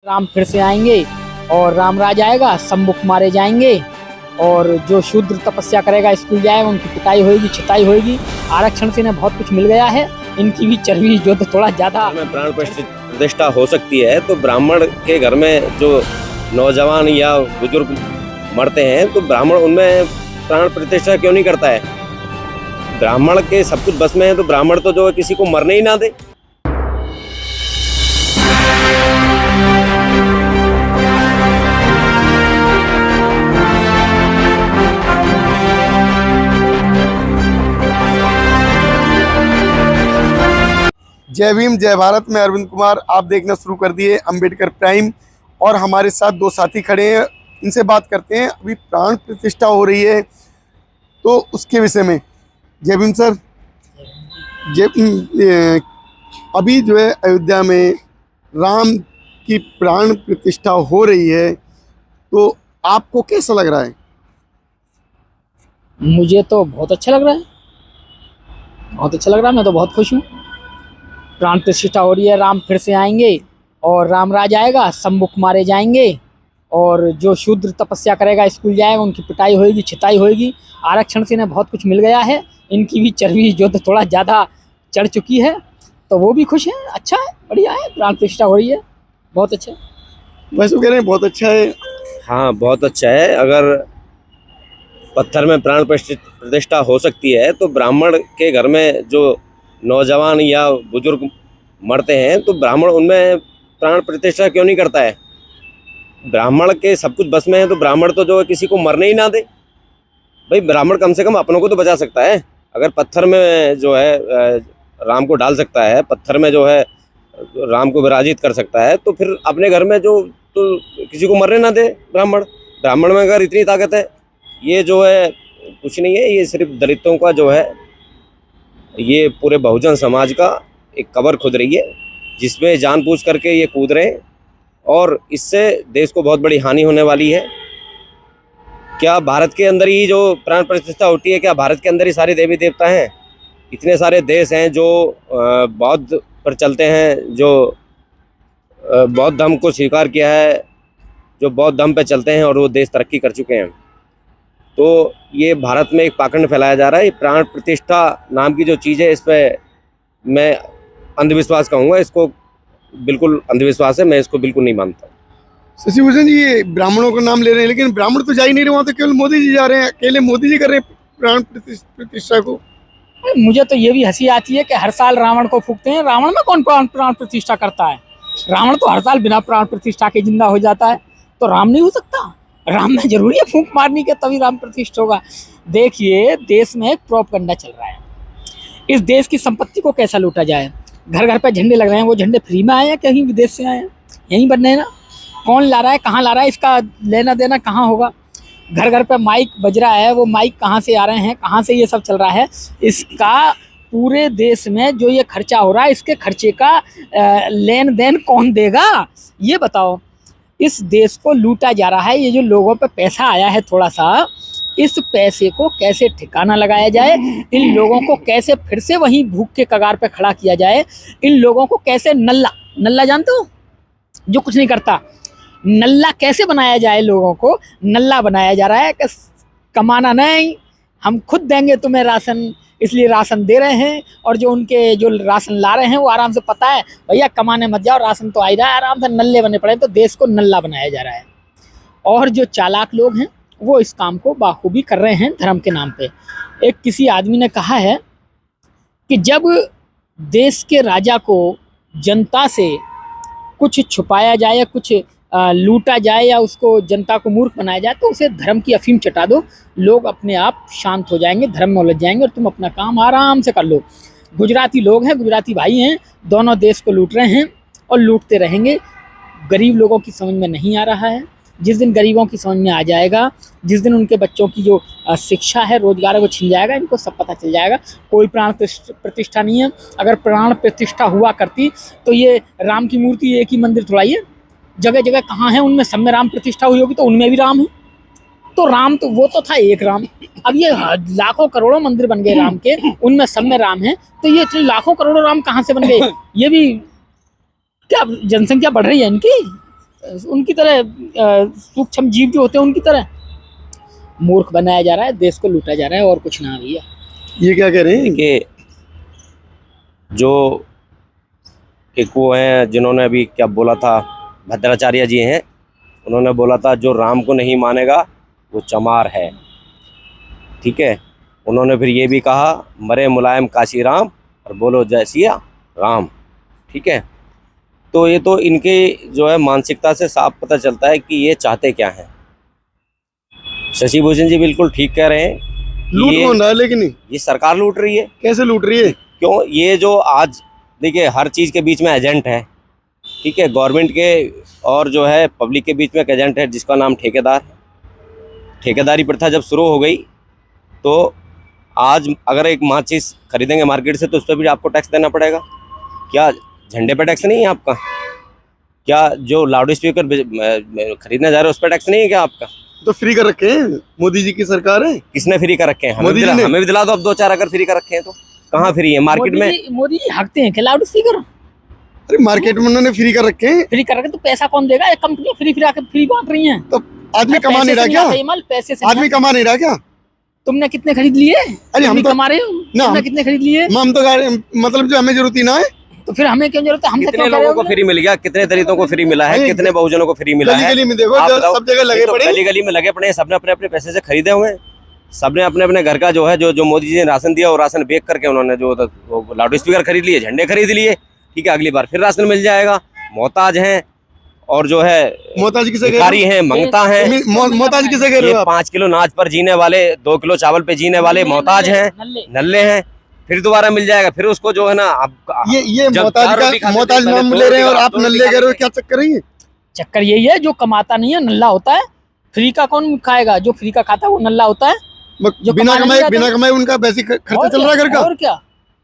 राम फिर से आएंगे और राम राज आएगा, सम्मुख मारे जाएंगे और जो शूद्र तपस्या करेगा स्कूल जाएगा, उनकी पिटाई होगी, छिताई होगी। आरक्षण से इन्हें बहुत कुछ मिल गया है, इनकी भी चर्बी जो तो थोड़ा ज्यादा में प्राण प्रतिष्ठा हो सकती है, तो ब्राह्मण के घर में जो नौजवान या बुजुर्ग मरते हैं तो ब्राह्मण उनमें प्राण प्रतिष्ठा क्यों नहीं करता है? ब्राह्मण के सब कुछ बस में है, तो ब्राह्मण तो जो है किसी को मरने ही ना दे। जय भीम जय भारत। मैं अरविंद कुमार, आप देखना शुरू कर दिए अंबेडकर प्राइम और हमारे साथ दो साथी खड़े हैं, इनसे बात करते हैं। अभी प्राण प्रतिष्ठा हो रही है तो उसके विषय में। जय भीम सर। अभी जो है अयोध्या में राम की प्राण प्रतिष्ठा हो रही है, तो आपको कैसा लग रहा है? मुझे तो बहुत अच्छा लग रहा है, बहुत अच्छा लग रहा है। मैं तो बहुत खुश हूँ। प्राण प्रतिष्ठा हो रही है, राम फिर से आएंगे और राम राज आएगा, सम्मुख मारे जाएंगे और जो शूद्र तपस्या करेगा स्कूल जाएगा, उनकी पिटाई होगी, छिताई होगी। आरक्षण से इन्हें बहुत कुछ मिल गया है, इनकी भी चर्बी जो तो थोड़ा ज़्यादा चढ़ चुकी है, तो वो भी खुश है। अच्छा है, बढ़िया है, प्राण प्रतिष्ठा हो रही है, बहुत अच्छा। वैसे कह रहे हैं बहुत अच्छा है। हाँ, बहुत अच्छा है। अगर पत्थर में प्राण प्रतिष्ठा हो सकती है, तो ब्राह्मण के घर में जो नौजवान या बुजुर्ग मरते हैं तो ब्राह्मण उनमें प्राण प्रतिष्ठा क्यों नहीं करता है? ब्राह्मण के सब कुछ बस में है, तो ब्राह्मण तो जो है किसी को मरने ही ना दे। भाई, ब्राह्मण कम से कम अपनों को तो बचा सकता है। अगर पत्थर में जो है राम को डाल सकता है, पत्थर में जो है राम को विराजित कर सकता है, तो फिर अपने घर में जो तो किसी को मरने ना दे ब्राह्मण। ब्राह्मण में अगर इतनी ताकत है, ये जो है कुछ नहीं है, ये सिर्फ दलितों का जो है, ये पूरे बहुजन समाज का एक कबर खुद रही है, जिसमें जानबूझ करके ये कूद रहे हैं और इससे देश को बहुत बड़ी हानि होने वाली है। क्या भारत के अंदर ही जो प्राण प्रतिष्ठा होती है, क्या भारत के अंदर ही सारे देवी देवता हैं? इतने सारे देश हैं जो बौद्ध पर चलते हैं, जो बौद्ध धर्म को स्वीकार किया है, जो बौद्ध धर्म पे चलते हैं और वो देश तरक्की कर चुके हैं। तो ये भारत में एक पाखंड फैलाया जा रहा है। ये प्राण प्रतिष्ठा नाम की जो चीज़ है, इस पर मैं अंधविश्वास कहूँगा। इसको बिल्कुल अंधविश्वास है, मैं इसको बिल्कुल नहीं मानता। शशिभूषण जी, ये ब्राह्मणों का नाम ले रहे हैं, लेकिन ब्राह्मण तो जा ही नहीं रहे वहाँ, तो केवल मोदी जी जा रहे हैं, अकेले मोदी जी कर रहे हैं प्राण प्रतिष्ठा को। मुझे तो ये भी हंसी आती है कि हर साल रावण को फूकते हैं। रावण में कौन प्राण प्रतिष्ठा करता है? रावण तो हर साल बिना प्राण प्रतिष्ठा के जिंदा हो जाता है, तो राम नहीं हो सकता? राम में जरूरी है फूंक मारनी के तभी राम प्रतिष्ठा होगा। देखिए, देश में एक प्रोपगंडा चल रहा है, इस देश की संपत्ति को कैसा लूटा जाए। घर घर पे झंडे लग रहे हैं, वो झंडे फ्री में आए हैं कहीं विदेश से आए हैं? यहीं बनने हैं ना। कौन ला रहा है, कहाँ ला रहा है, इसका लेना देना कहाँ होगा? घर घर पे माइक बज रहा है, वो माइक कहाँ से आ रहे हैं, कहाँ से ये सब चल रहा है? इसका पूरे देश में जो ये खर्चा हो रहा है, इसके खर्चे का लेन देन कौन देगा, ये बताओ। इस देश को लूटा जा रहा है। ये जो लोगों पे पैसा आया है थोड़ा सा, इस पैसे को कैसे ठिकाना लगाया जाए, इन लोगों को कैसे फिर से वहीं भूख के कगार पे खड़ा किया जाए, इन लोगों को कैसे नल्ला जानते हो, जो कुछ नहीं करता, नल्ला कैसे बनाया जाए। लोगों को नल्ला बनाया जा रहा है कि कमाना नहीं, हम खुद देंगे तुम्हें राशन, इसलिए राशन दे रहे हैं। और जो उनके जो राशन ला रहे हैं, वो आराम से पता है भैया कमाने मत जाओ, राशन तो आ ही रहा है, आराम से नल्ले बने पड़े। तो देश को नल्ला बनाया जा रहा है और जो चालाक लोग हैं वो इस काम को बाखूबी कर रहे हैं धर्म के नाम पे। एक किसी आदमी ने कहा है कि जब देश के राजा को जनता से कुछ छुपाया जाए या कुछ लूटा जाए या उसको जनता को मूर्ख बनाया जाए, तो उसे धर्म की अफीम चटा दो, लोग अपने आप शांत हो जाएंगे, धर्म में उलझ जाएंगे और तुम अपना काम आराम से कर लो। गुजराती लोग हैं, गुजराती भाई हैं, दोनों देश को लूट रहे हैं और लूटते रहेंगे। गरीब लोगों की समझ में नहीं आ रहा है। जिस दिन गरीबों की समझ में आ जाएगा, जिस दिन उनके बच्चों की जो शिक्षा है, रोजगार है, वो छिन जाएगा, इनको सब पता चल जाएगा। कोई प्राण प्रतिष्ठा नहीं है। अगर प्राण प्रतिष्ठा हुआ करती तो ये राम की मूर्ति एक ही मंदिर थोड़ा ही है, जगह जगह कहाँ है, उनमें सब में राम प्रतिष्ठा हुई होगी, तो उनमें भी राम है। तो राम तो वो तो था एक राम, अब ये लाखों करोड़ों मंदिर बन गए राम के, उनमें सब में राम है, तो ये इतने लाखों करोड़ों राम कहाँ से बन गए? ये भी क्या जनसंख्या बढ़ रही है इनकी? उनकी तरह सूक्ष्म जीव जो होते हैं उनकी तरह मूर्ख बनाया जा रहा है, देश को लूटा जा रहा है, और कुछ ना भैया। ये क्या कह रहे हैं? कि जो एक वो हैं जिन्होंने अभी क्या बोला था, भद्राचार्य जी हैं, उन्होंने बोला था जो राम को नहीं मानेगा वो चमार है। ठीक है, उन्होंने फिर ये भी कहा मरे मुलायम काशी राम और बोलो जय सिया राम। ठीक है, तो ये तो इनके जो है मानसिकता से साफ पता चलता है कि ये चाहते क्या हैं। शशि भूषण जी बिल्कुल ठीक कह रहे हैं। लूट कौन रहा है लेकिन? ये सरकार लूट रही है। कैसे लूट रही है? क्यों? ये जो आज देखिए हर चीज़ के बीच में एजेंट है। ठीक है, गवर्नमेंट के और जो है पब्लिक के बीच में एक एजेंट है जिसका नाम ठेकेदार है। ठेकेदारी प्रथा जब शुरू हो गई तो आज अगर एक माचिस खरीदेंगे मार्केट से तो उस पर भी आपको टैक्स देना पड़ेगा। क्या झंडे पे टैक्स नहीं है आपका? क्या जो लाउड स्पीकर खरीदने जा रहे हो उस पर टैक्स नहीं है क्या आपका? तो फ्री कर रखे हैं, मोदी जी की सरकार है। किसने फ्री कर रखे हैं? मोदी जी ने। हमें भी दिला दो अब 2-4 अगर फ्री कर रखे हैं तो। कहाँ फ्री है मार्केट में? मोदी जी हकते हैं लाउड स्पीकर? अरे मार्केट में उन्होंने फ्री कर रखे हैं। फ्री कर रखे तो पैसा कौन देगा? एक कंपनी फ्री बांट रही है। तो आदमी कमा नहीं रहा क्या? पैसे से आदमी कमा नहीं रहा क्या? तुमने कितने खरीद लिए? अरे हम तो कमा रहे हो ना, तुमने कितने खरीद लिए? हम तो मतलब जो हमें जरूरत ही ना है तो फिर हमें क्यों जरूरत है? हम कितने लोगों को फ्री मिल गया? कितने दलितों को फ्री मिला है? कितने बहुजनों को फ्री मिला है? गली में देखो, सब जगह लगे पड़े, गली गली में लगे पड़े हैं। सबने अपने अपने पैसे से खरीदे हुए हैं। सबने अपने अपने घर का जो है जो मोदी जी ने राशन दिया वो राशन बेच करके उन्होंने जो लाउड स्पीकर खरीद लिए, झंडे खरीद लिए। ठीक है, अगली बार फिर राशन मिल जाएगा। मोहताज हैं और जो है मोहताज किसे भिखारी हैं, मंगता हैं। मोहताज किसे कह रहे हो? 5 किलो नाच पर जीने वाले, 2 किलो चावल पे जीने वाले मोहताज हैं, नल्ले हैं। फिर दोबारा मिल जाएगा। फिर उसको जो है ना ये मोहताज नाम ले रहे हैं और आप नल्ले कह रहे हो। क्या चक्कर है ये? चक्कर यही है, जो कमाता नहीं है नल्ला होता है। फ्री का कौन खाएगा? जो फ्री का खाता है वो नल्ला होता है। जो बिना कमाए उनका वैसे खर्चा चल रहा है घर का। और क्या,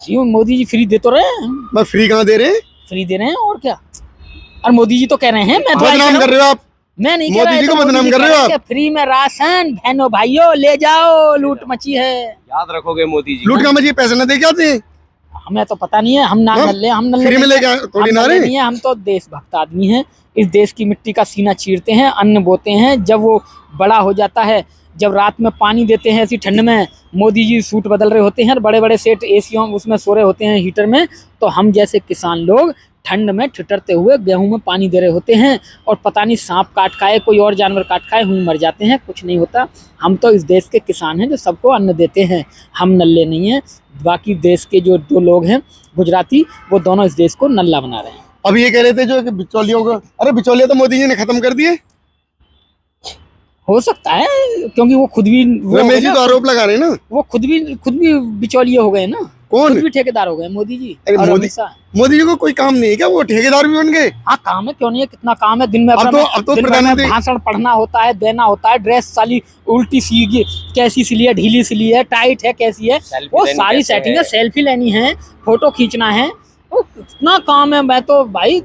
यूं मोदी जी फ्री दे तो रहे हैं। मैं फ्री कहाँ दे रहे हैं? फ्री दे रहे हैं और क्या। और मोदी जी तो कह रहे हैं, मैं बदनाम कर रहे हो आप। मैं नहीं, मोदी जी को बदनाम कर रहे हो आप। फ्री में राशन बहनों भाइयों ले जाओ, लूट मची है। याद रखोगे मोदी जी लूट का मची, पैसे न दे के आते हैं। हमें तो पता नहीं है, हम ना नल्ले, हम नल्ले फ्री में लेके थोड़ी ना रहे हैं। हम तो देशभक्त आदमी हैं। इस देश की मिट्टी का सीना चीरते हैं, अन्न बोते हैं। जब वो बड़ा हो जाता है, जब रात में पानी देते हैं ऐसी ठंड में, मोदी जी सूट बदल रहे होते हैं और बड़े बड़े सेठ एसियों उसमें सो रहे होते हैं हीटर में, तो हम जैसे किसान लोग ठंड में ठिठुरते हुए गेहूं में पानी दे रहे होते हैं। और पता नहीं सांप काट खाए, कोई और जानवर काट खाए, हुई मर जाते हैं, कुछ नहीं होता। हम तो इस देश के किसान हैं जो सबको अन्न देते हैं। हम नल्ले नहीं हैं। बाकी देश के जो 2 लोग हैं गुजराती, वो दोनों इस देश को नल्ला बना रहे हैं। अब ये कह रहे थे जो कि बिचौलियों को, अरे बिचौलिया तो मोदी जी ने खत्म कर दिए। हो सकता है, क्योंकि वो खुद भी रमेश जी तो आरोप लगा रहे हैं ना, वो खुद भी बिचौलिए हो गए ना। कौन? खुद भी ठेकेदार हो गए मोदी जी। अरे मोदी जी को कोई काम नहीं है क्या? वो ठेकेदार भी बन गए। हाँ, काम है, क्यों नहीं है, कितना काम है। दिन में अब तो प्रधानमंत्री भाषण पढ़ना होता है, देना होता है। ड्रेस साली उल्टी सी कैसी सिली है, ढीली सिली है, टाइट है, कैसी है, वो सारी सेटिंग है। सेल्फी लेनी है, फोटो खींचना है, वो कितना काम है। मैं तो भाई,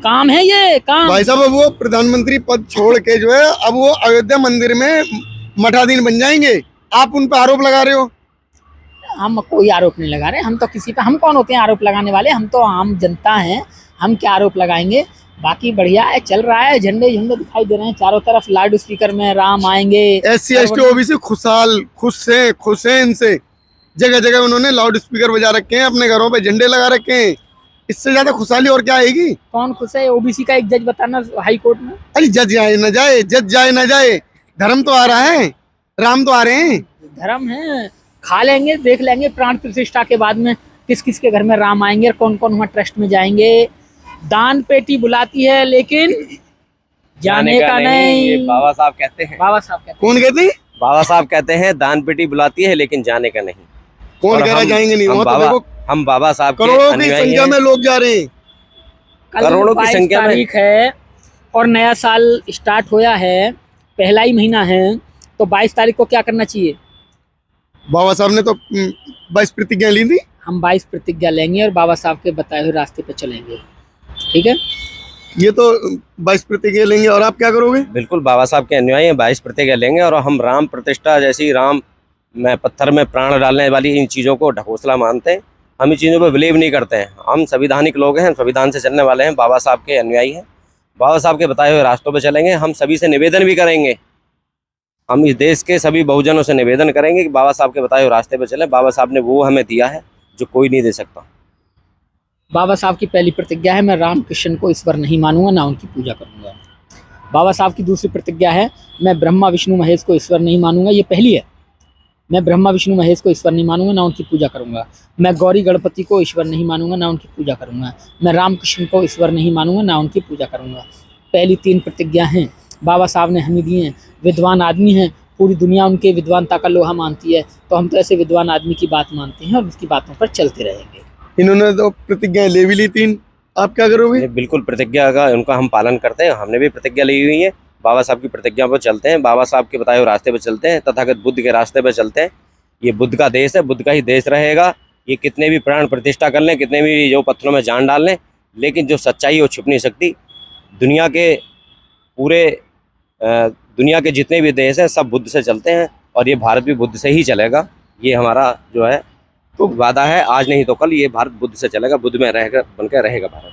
काम है ये काम। भाई साहब, अब वो प्रधानमंत्री पद छोड़ के जो है अब वो अयोध्या मंदिर में मठाधीन बन जाएंगे। आप उन पर आरोप लगा रहे हो। हम कोई आरोप नहीं लगा रहे। हम तो किसी पे, हम कौन होते हैं आरोप लगाने वाले? हम तो आम जनता हैं, हम क्या आरोप लगाएंगे। बाकी बढ़िया है, चल रहा है। झंडे दिखाई दे रहे हैं चारों तरफ, लाउड स्पीकर में राम आएंगे। SC ST OBC खुशहाल, खुश हैं इनसे। जगह जगह उन्होंने लाउड स्पीकर बजा रखे हैं, अपने घरों पे झंडे लगा रखे हैं। इससे ज्यादा खुशहाली और क्या आएगी? कौन खुश है? OBC का एक जज बताना हाई कोर्ट में। अरे जज जाए न जाए, धर्म तो आ रहा है, राम तो आ रहे हैं। धर्म है, खा लेंगे, देख लेंगे प्राण प्रतिष्ठा के बाद में किस किस के घर में राम आएंगे और कौन कौन वहाँ ट्रस्ट में जाएंगे। दान पेटी बुलाती है लेकिन जाने का नहीं। ये बाबा साहब कहते हैं। बाबा साहब कहते हैं। कौन कहते हैं? बाबा साहब कहते हैं दान पेटी बुलाती है लेकिन जाने का नहीं। कौन कह रहा जाएंगे नहीं? हम बाबा साहब करोड़ों की संख्या में लोग जा रहे हैं। करोड़ों की संख्या में तारीख है और नया साल स्टार्ट होया है, पहला ही महीना है, तो 22 तारीख को क्या करना चाहिए? बाबा साहब ने तो 22 प्रतिज्ञा ली थी। हम 22 प्रतिज्ञा लेंगे और बाबा साहब के बताए हुए रास्ते पे चलेंगे। ठीक है, ये तो 22 प्रतिज्ञा लेंगे और आप क्या करोगे? बिल्कुल, बाबा साहब के अनुयायी हैं, 22 प्रतिज्ञा लेंगे और हम राम प्रतिष्ठा जैसी, राम में पत्थर में प्राण डालने वाली इन चीज़ों को ढकोसला मानते हैं। हम इन चीज़ों पर बिलीव नहीं करते हैं। हम संविधानिक लोग हैं, संविधान से चलने वाले हैं, बाबा साहब के अनुयायी हैं। बाबा साहब के बताए हुए रास्तों पे चलेंगे। हम सभी से निवेदन भी करेंगे, हम इस देश के सभी बहुजनों से निवेदन करेंगे कि बाबा साहब के बताए हुए रास्ते पे चलें। बाबा साहब ने वो हमें दिया है जो कोई नहीं दे सकता। बाबा साहब की पहली प्रतिज्ञा है, मैं रामकृष्ण को ईश्वर नहीं मानूंगा, ना उनकी पूजा करूंगा। बाबा साहब की दूसरी प्रतिज्ञा है, मैं ब्रह्मा विष्णु महेश को ईश्वर नहीं मानूंगा, ये पहली है। मैं ब्रह्मा विष्णु महेश को ईश्वर नहीं मानूंगा, ना उनकी पूजा करूंगा। मैं गौरी गणपति को ईश्वर नहीं मानूंगा, ना उनकी पूजा करूंगा। मैं रामकृष्ण को ईश्वर नहीं मानूंगा, ना उनकी पूजा करूंगा। पहली 3 प्रतिज्ञा हैं, बाबा साहब ने हमें दी हैं। विद्वान आदमी हैं, पूरी दुनिया उनके विद्वानता का लोहा मानती है, तो हम तो ऐसे विद्वान आदमी की बात मानते हैं और उसकी बातों पर चलते रहेंगे। इन्होंने तो प्रतिज्ञाएं ले भी ली 3, आप क्या करोगे? बिल्कुल प्रतिज्ञा का उनका हम पालन करते हैं। हमने भी प्रतिज्ञा ली हुई है, बाबा साहब की प्रतिज्ञा पर चलते हैं, बाबा साहब के बताए हुए रास्ते पर चलते हैं, तथागत बुद्ध के रास्ते पर चलते हैं। ये बुद्ध का देश है, बुद्ध का ही देश रहेगा। ये कितने भी प्राण प्रतिष्ठा कर लें, कितने भी जो पत्थरों में जान डाल लें, लेकिन जो सच्चाई है वो छुप नहीं सकती। दुनिया के पूरे दुनिया के जितने भी देश हैं सब बुद्ध से चलते हैं, और ये भारत भी बुद्ध से ही चलेगा। ये हमारा जो है तो वादा है, आज नहीं तो कल ये भारत बुद्ध से चलेगा, बुद्ध में रहेगा, बनकर रहेगा भारत।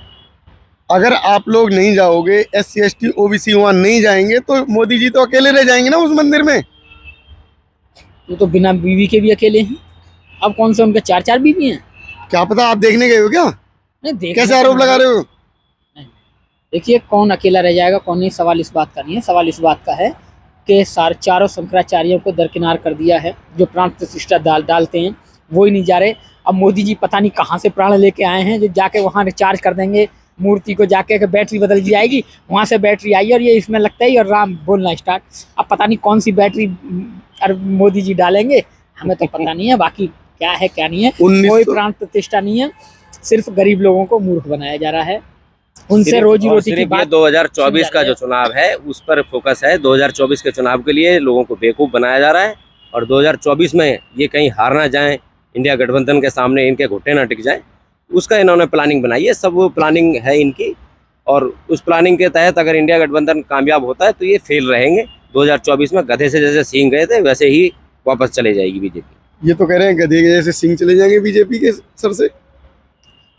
अगर आप लोग नहीं जाओगे, SC ST OBC वहाँ नहीं जाएंगे, तो मोदी जी तो अकेले रह जाएंगे ना उस मंदिर में। वो तो बिना बीवी के भी अकेले हैं, अब कौन से उनके 4-4 बीवी हैं? क्या पता, आप देखने गए हो क्या? नहीं, देखने कैसे तो आरोप नहीं। लगा रहे हो? देखिए, कौन अकेला रह जाएगा कौन नहीं, सवाल इस बात का नहीं है। सवाल इस बात का है कि चारों शंकराचार्यों को दरकिनार कर दिया है। जो प्राण प्रतिष्ठा डालते हैं वो ही नहीं जा रहे। अब मोदी जी पता नहीं कहाँ से प्राण लेके आए हैं, जो जाके वहाँ रिचार्ज कर देंगे मूर्ति को, जाके बैटरी बदल दी जाएगी, वहाँ से बैटरी आई और ये इसमें लगता है और राम बोलना स्टार्ट। अब पता नहीं कौन सी बैटरी मोदी जी डालेंगे, हमें तो पता नहीं है। बाकी क्या है क्या नहीं है, कोई प्राण प्रतिष्ठा नहीं है, सिर्फ गरीब लोगों को मूर्ख बनाया जा रहा है, उनसे रोजी रोटी की बात। 2024 का जो चुनाव है उस पर फोकस है। 2024 के चुनाव के लिए लोगों को बेवकूफ़ बनाया जा रहा है, और 2024 में ये कहीं हार ना जाएं, इंडिया गठबंधन के सामने इनके घुटने ना टिक जाएं, उसका इन्होंने प्लानिंग बनाई है। सब वो प्लानिंग है इनकी, और उस प्लानिंग के तहत अगर इंडिया गठबंधन कामयाब होता है तो ये फेल रहेंगे। 2024 में गधे से जैसे सींग गए थे वैसे ही वापस चले जाएगी बीजेपी। ये तो कह रहे हैं गधे के जैसे सिंह चले जाएंगे बीजेपी के सर से।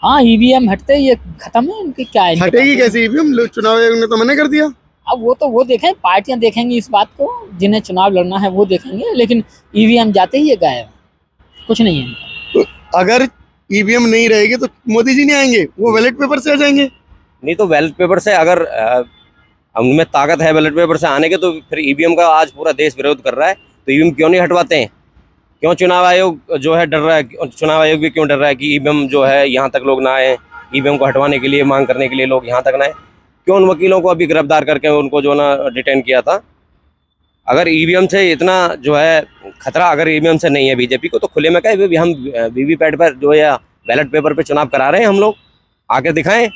हाँ, EVM हटते ये खत्म है, उनकी क्या है? हटेगी कैसे EVM? चुनाव आयोग ने तो मना कर दिया। अब वो देखें, पार्टियां देखेंगी इस बात को, जिन्हें चुनाव लड़ना है वो देखेंगे, लेकिन EVM जाते ही ये गायब, कुछ नहीं है। तो अगर EVM नहीं रहेगी तो मोदी जी नहीं आएंगे, वो बैलेट पेपर से आ जाएंगे। नहीं तो बैलेट पेपर से अगर उनमें ताकत है बैलेट पेपर से आने के, तो फिर EVM का आज पूरा देश विरोध कर रहा है, तो EVM क्यों नहीं हटवाते हैं? क्यों चुनाव आयोग जो है डर रहा है? चुनाव आयोग भी क्यों डर रहा है कि EVM जो है यहाँ तक लोग ना आए, EVM को हटवाने के लिए मांग करने के लिए लोग यहाँ तक ना आए? क्यों उन वकीलों को अभी गिरफ्तार करके उनको जो ना डिटेन किया था? अगर EVM से इतना जो है खतरा अगर EVM से नहीं है बीजेपी को, तो खुले में कहे हम VVPAT पर जो है बैलेट पेपर पे चुनाव करा रहे हैं, हम लोग आके दिखाएं।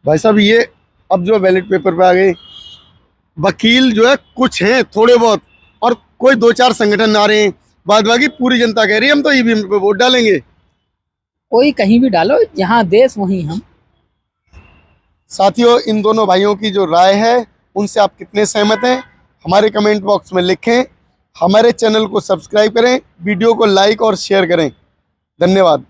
भाई साहब, ये अब जो बैलेट पेपर पे आ गए, वकील जो है कुछ हैं थोड़े बहुत, और कोई 2-4 संगठन आ रहे हैं, बाद बाकी पूरी जनता कह रही है हम तो EVM पे वोट डालेंगे। कोई कहीं भी डालो, जहाँ देश वहीं हम। साथियों, इन दोनों भाइयों की जो राय है उनसे आप कितने सहमत हैं, हमारे कमेंट बॉक्स में लिखें। हमारे चैनल को सब्सक्राइब करें, वीडियो को लाइक और शेयर करें। धन्यवाद।